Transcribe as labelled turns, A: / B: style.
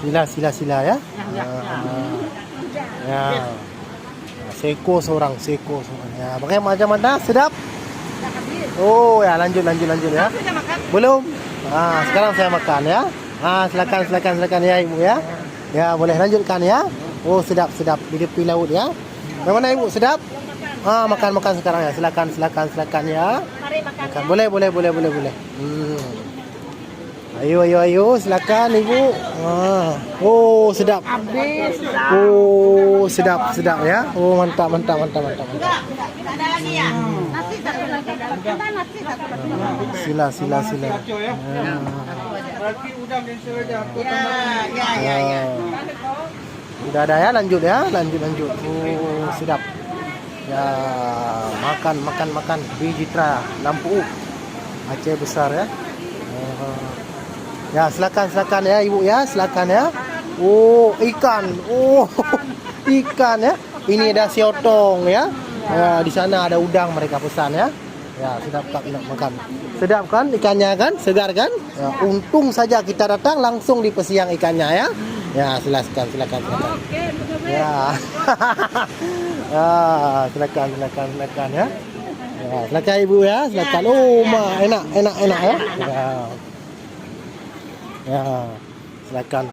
A: Sila ya. Ya. Seko seorang. Ya, pakai macam mana? Sedap. Oh ya, lanjut ya. Belum. Sekarang saya makan ya. Silakan ya ibu ya. Ya, boleh lanjutkan ya. Oh, sedap. Di tepi laut ya. Bagaimana ibu? Sedap? Makan sekarang ya. Silakan ya.
B: Mari makan.
A: Boleh. Ayo, silakan ibu. Oh, sedap. Oh, sedap ya. Oh, mantap.
B: Ada lagi ya? Nasi satu lagi. Kita nasi satu lagi.
A: Sila.
C: Berarti udang dan selada.
B: Ya.
A: Sudah ada ya, lanjut. Oh, sedap. Ya, makan. Bijitra Lampu Aceh besar ya. Ya, silakan ya ibu ya, silakan ya. Oh, ikan. Oh, ikan ya. Ini ada siotong ya. Ya, di sana ada udang mereka pesan ya. Ya, sedap tak nak makan. Sedap kan ikannya kan? Segar kan? Ya, untung saja kita datang langsung di pesiang ikannya ya. Ya, silakan. Ya. Silakan ya. Ya, silakan ibu ya, silakan. Oh, enak ya. Ya. Ya, silakan.